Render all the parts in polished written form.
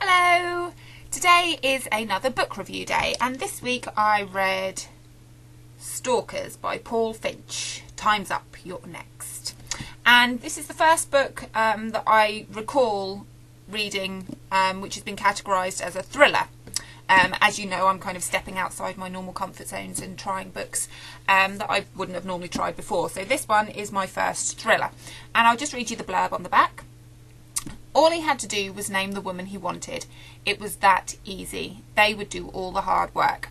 Hello! Today is another book review day, and this week I read Stalkers by Paul Finch. Time's Up, you're next. And this is the first book that I recall reading which has been categorised as a thriller. As you know, I'm kind of stepping outside my normal comfort zones and trying books that I wouldn't have normally tried before. So this one is my first thriller. And I'll just read you the blurb on the back. All he had to do was name the woman he wanted. It was that easy. They would do all the hard work.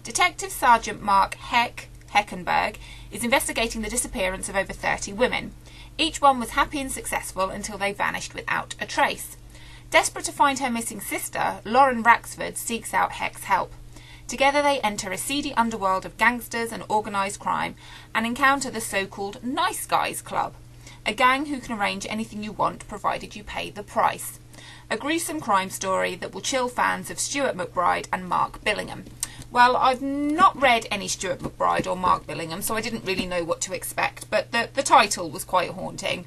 Detective Sergeant Mark Heckenberg is investigating the disappearance of over 30 women. Each one was happy and successful until they vanished without a trace. Desperate to find her missing sister, Lauren Raxford seeks out Heck's help. Together they enter a seedy underworld of gangsters and organised crime and encounter the so-called Nice Guys Club, a gang who can arrange anything you want provided you pay the price. A gruesome crime story that will chill fans of Stuart McBride and Mark Billingham. Well, I've not read any Stuart McBride or Mark Billingham, so I didn't really know what to expect, but the title was quite haunting.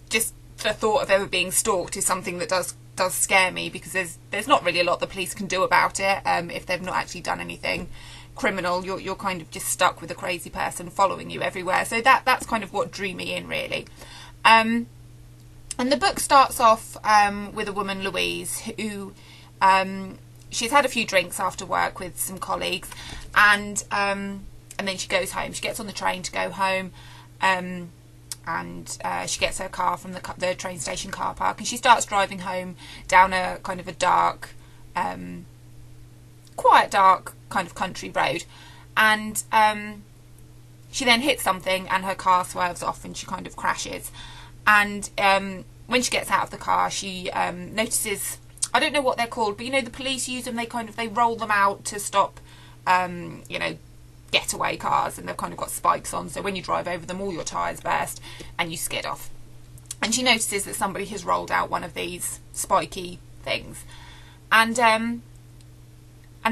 Just the thought of ever being stalked is something that does scare me, because there's not really a lot the police can do about it if they've not actually done anything criminal. You're kind of just stuck with a crazy person following you everywhere. So that's kind of what drew me in, really. And the book starts off with a woman, Louise, who she's had a few drinks after work with some colleagues, and then she goes home. She gets on the train to go home, and she gets her car from the train station car park, and she starts driving home down a kind of a dark, quite dark kind of country road, and she then hits something and her car swerves off and she kind of crashes. And when she gets out of the car, she notices, I don't know what they're called, but you know, the police use them, they roll them out to stop getaway cars, and they've kind of got spikes on, so when you drive over them all your tyres burst and you skid off. And she notices that somebody has rolled out one of these spiky things, and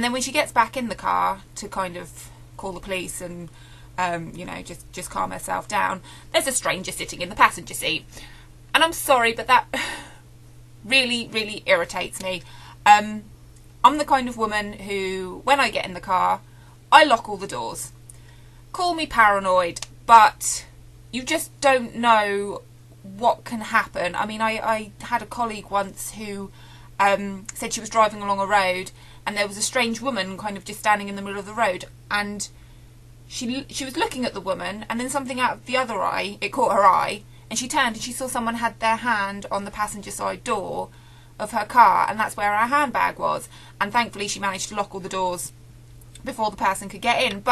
then when she gets back in the car to kind of call the police and just calm herself down, there's a stranger sitting in the passenger seat. And I'm sorry, but that really, really irritates me. I'm the kind of woman who, when I get in the car, I lock all the doors. Call me paranoid, but you just don't know what can happen. I mean, I had a colleague once who said she was driving along a road and there was a strange woman kind of just standing in the middle of the road, and she was looking at the woman, and then something out of the other eye, it caught her eye, and she turned and she saw someone had their hand on the passenger side door of her car, and that's where her handbag was. And thankfully she managed to lock all the doors before the person could get in.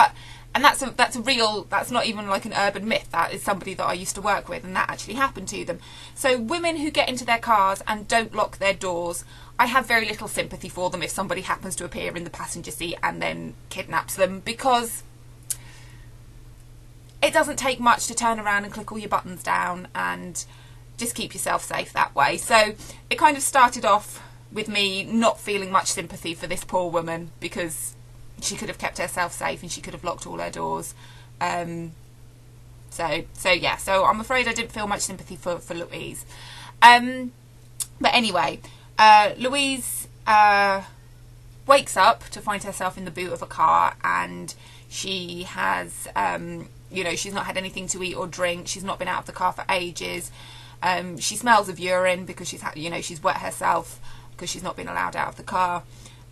And that's a real, that's not even like an urban myth. That is somebody that I used to work with, and that actually happened to them. So women who get into their cars and don't lock their doors, I have very little sympathy for them if somebody happens to appear in the passenger seat and then kidnaps them, because it doesn't take much to turn around and click all your buttons down and just keep yourself safe that way. So it kind of started off with me not feeling much sympathy for this poor woman, because she could have kept herself safe and she could have locked all her doors. So I'm afraid I didn't feel much sympathy for Louise. But anyway, Louise wakes up to find herself in the boot of a car, and she has, she's not had anything to eat or drink. She's not been out of the car for ages. She smells of urine because she's wet herself because she's not been allowed out of the car.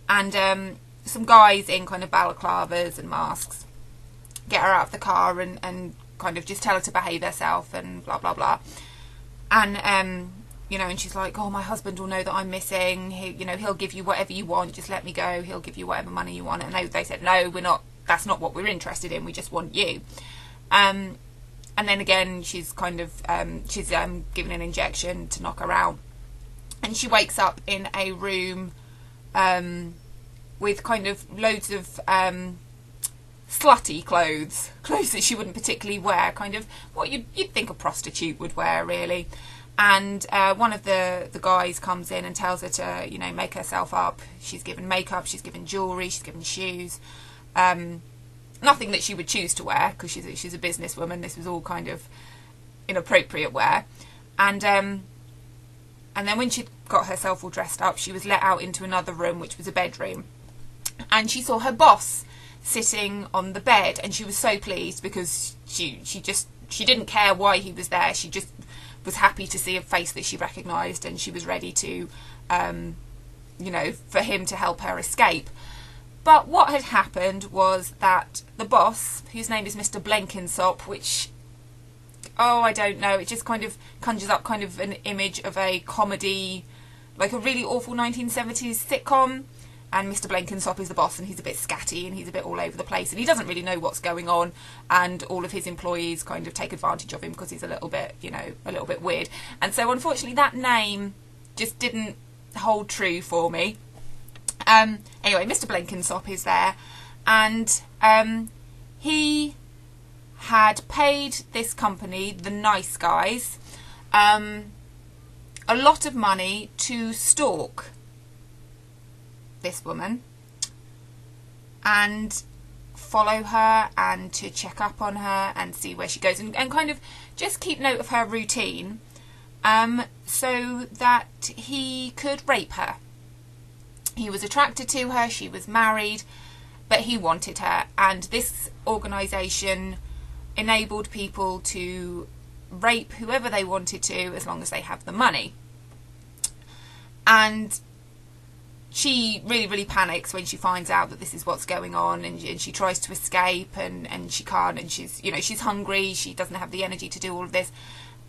And some guys in kind of balaclavas and masks get her out of the car and kind of just tell her to behave herself and blah blah blah. And and she's like, oh, my husband will know that I'm missing. He'll give you whatever you want. Just let me go. He'll give you whatever money you want. And they said, no, we're not. That's not what we're interested in. We just want you. And then again, she's kind of given an injection to knock her out, and she wakes up in a room with kind of loads of slutty clothes that she wouldn't particularly wear, kind of what you'd think a prostitute would wear, really. And one of the guys comes in and tells her to make herself up. She's given makeup, she's given jewellery, she's given shoes, nothing that she would choose to wear, because she's a businesswoman. This was all kind of inappropriate wear. And And then when she got herself all dressed up, she was let out into another room, which was a bedroom. And she saw her boss sitting on the bed, and she was so pleased because she didn't care why he was there. She just was happy to see a face that she recognised, and she was ready to, for him to help her escape. But what had happened was that the boss, whose name is Mr. Blenkinsop, which, I don't know, it just kind of conjures up kind of an image of a comedy, like a really awful 1970s sitcom. And Mr. Blenkinsop is the boss, and he's a bit scatty, and he's a bit all over the place, and he doesn't really know what's going on, and all of his employees kind of take advantage of him because he's a little bit weird. And so unfortunately that name just didn't hold true for me. Anyway, Mr. Blenkinsop is there, and he had paid this company, the Nice Guys, a lot of money to stalk this woman and follow her and to check up on her and see where she goes, and kind of just keep note of her routine, so that he could rape her. He was attracted to her, she was married, but he wanted her, and this organisation enabled people to rape whoever they wanted to as long as they have the money. And she really, really panics when she finds out that this is what's going on, and she tries to escape, and she can't, and she's hungry, she doesn't have the energy to do all of this,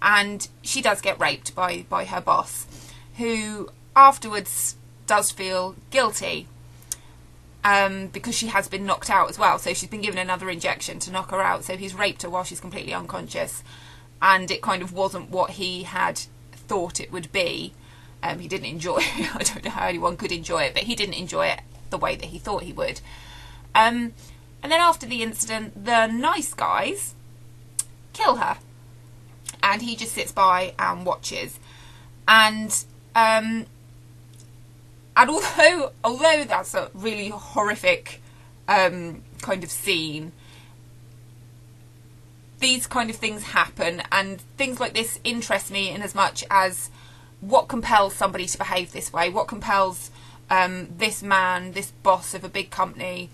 and she does get raped by her boss, who afterwards does feel guilty, because she has been knocked out as well, so she's been given another injection to knock her out, so he's raped her while she's completely unconscious, and it kind of wasn't what he had thought it would be. He didn't enjoy it. I don't know how anyone could enjoy it, but he didn't enjoy it the way that he thought he would. And then after the incident, the Nice Guys kill her, and he just sits by and watches. And although that's a really horrific kind of scene, these kind of things happen, and things like this interest me in as much as what compels somebody to behave this way? What compels this man, this boss of a big company,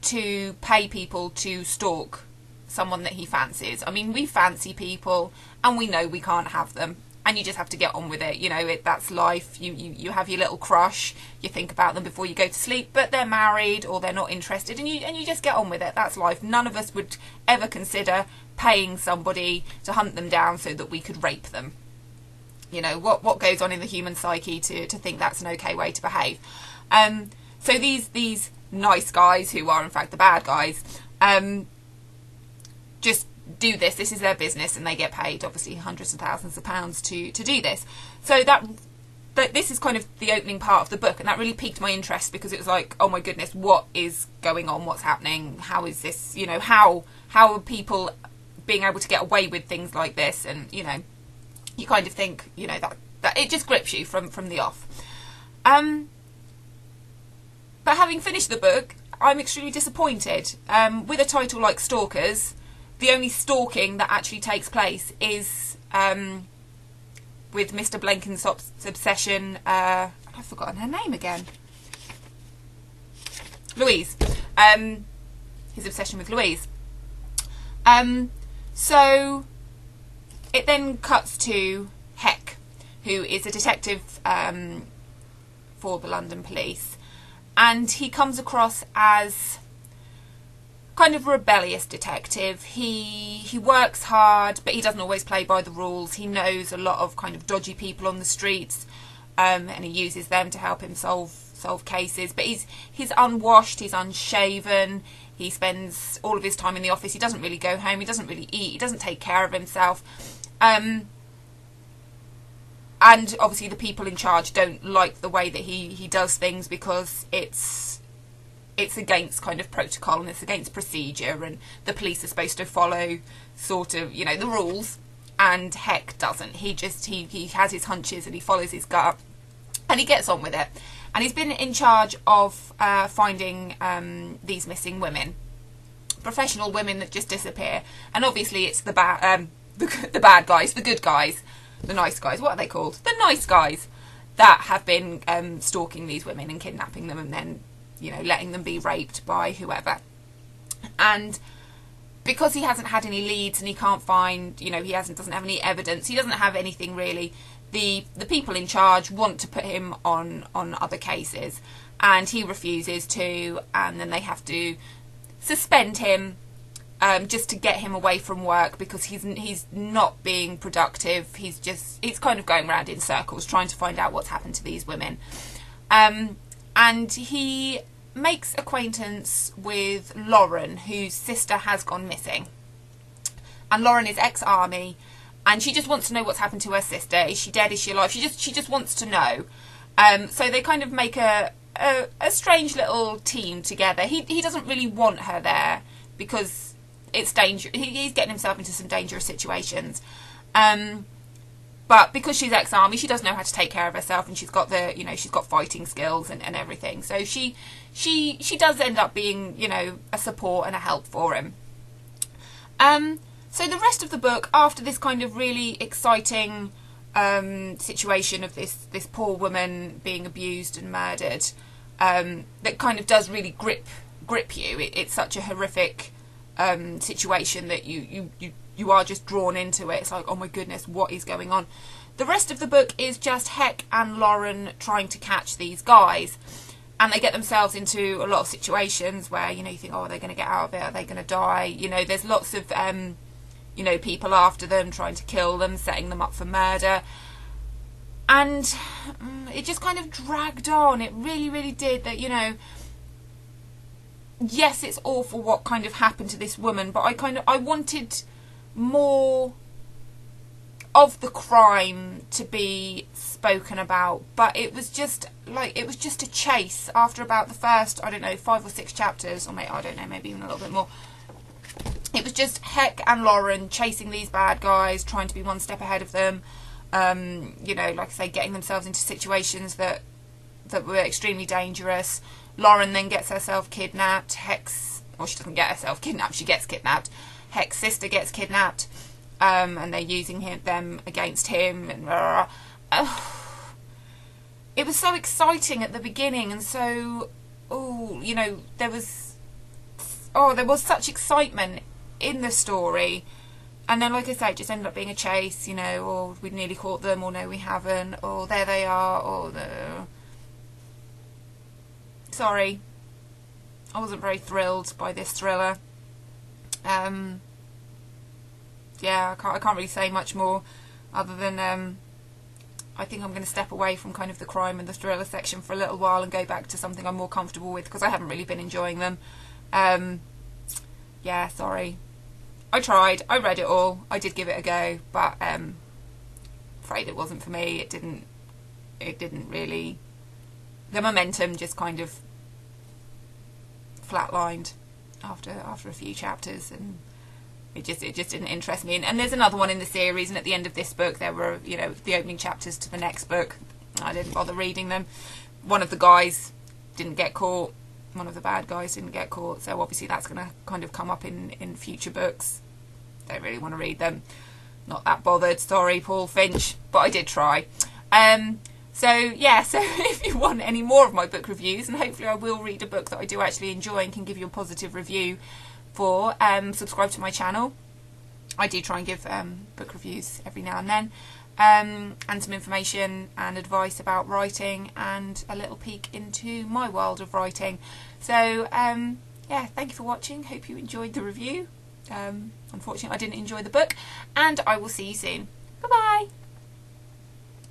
to pay people to stalk someone that he fancies? I mean, we fancy people, and we know we can't have them, and you just have to get on with it. That's life. You have your little crush. You think about them before you go to sleep, but they're married or they're not interested, and you just get on with it. That's life. None of us would ever consider paying somebody to hunt them down so that we could rape them. What goes on in the human psyche to think that's an okay way to behave. So these Nice Guys, who are in fact the bad guys, just do this. This is their business, and they get paid obviously hundreds of thousands of pounds to do this. So that this is kind of the opening part of the book, and that really piqued my interest, because it was like, oh my goodness, what is going on? What's happening? How is this? How are people being able to get away with things like this? And you kind of think, that it just grips you from the off. But having finished the book, I'm extremely disappointed. With a title like Stalkers, the only stalking that actually takes place is with Mr. Blenkinsop's obsession. I've forgotten her name again. Louise. His obsession with Louise. So it then cuts to Heck, who is a detective for the London police, and he comes across as kind of a rebellious detective. He works hard, but he doesn't always play by the rules. He knows a lot of kind of dodgy people on the streets, and he uses them to help him solve cases. But he's unwashed, he's unshaven. He spends all of his time in the office. He doesn't really go home. He doesn't really eat. He doesn't take care of himself. And obviously the people in charge don't like the way that he does things, because it's against kind of protocol, and it's against procedure, and the police are supposed to follow sort of, the rules, and Heck doesn't. He has his hunches, and he follows his gut, and he gets on with it. And he's been in charge of finding these missing women, professional women that just disappear. And obviously it's the bad guys, the good guys, the nice guys, what are they called? The nice guys that have been stalking these women and kidnapping them and then, you know, letting them be raped by whoever. And because he hasn't had any leads and he can't find, you know, he doesn't have any evidence, he doesn't have anything really, the people in charge want to put him on other cases, and he refuses to, and then they have to suspend him just to get him away from work, because he's not being productive. He's kind of going around in circles trying to find out what's happened to these women. And he makes acquaintance with Lauren, whose sister has gone missing. And Lauren is ex-army, and she just wants to know what's happened to her sister. Is she dead? Is she alive? She just wants to know. So they kind of make a strange little team together. He doesn't really want her there because it's dangerous. He's getting himself into some dangerous situations. But because she's ex-army, she does know how to take care of herself, and she's got she's got fighting skills and everything. So she does end up being, you know, a support and a help for him. So the rest of the book, after this kind of really exciting situation of this poor woman being abused and murdered, that kind of does really grip you. It's such a horrific situation that you are just drawn into it. It's like, oh my goodness, what is going on? The rest of the book is just Heck and Lauren trying to catch these guys, and they get themselves into a lot of situations where, you know, you think, oh, are they going to get out of it? Are they going to die? You know, there's lots of you know, people after them trying to kill them, setting them up for murder, and it just kind of dragged on. It really did. That, you know, yes, it's awful what kind of happened to this woman, but I wanted more of the crime to be spoken about. But it was just a chase after about the first, I don't know, 5 or 6 chapters, or maybe, I don't know, maybe even a little bit more. It was just Heck and Lauren chasing these bad guys, trying to be one step ahead of them. You know, like I say, getting themselves into situations that were extremely dangerous. Lauren then gets herself kidnapped. She doesn't get herself kidnapped, she gets kidnapped. Heck's sister gets kidnapped, and they're using them against him. And it was so exciting at the beginning, and so, you know, there was such excitement in the story. And then, like I say, it just ended up being a chase, you know, or we'd nearly caught them, or no, we haven't, or there they are, or sorry, I wasn't very thrilled by this thriller. Yeah, I can't really say much more, other than I think I'm going to step away from kind of the crime and the thriller section for a little while and go back to something I'm more comfortable with, because I haven't really been enjoying them. Yeah, sorry. I tried. I read it all. I did give it a go, but afraid it wasn't for me. It didn't really. The momentum just kind of flatlined after a few chapters, and it just didn't interest me. And there's another one in the series, and at the end of this book there were, you know, the opening chapters to the next book. I didn't bother reading them. One of the guys didn't get caught. One of the bad guys didn't get caught, so obviously that's going to kind of come up in future books. Don't really want to read them. Not that bothered. Sorry, Paul Finch, but I did try. So yeah, so if you want any more of my book reviews, and hopefully I will read a book that I do actually enjoy and can give you a positive review for, subscribe to my channel. I do try and give book reviews every now and then, and some information and advice about writing, and a little peek into my world of writing. So yeah, thank you for watching. Hope you enjoyed the review. Unfortunately I didn't enjoy the book, and I will see you soon. Bye bye.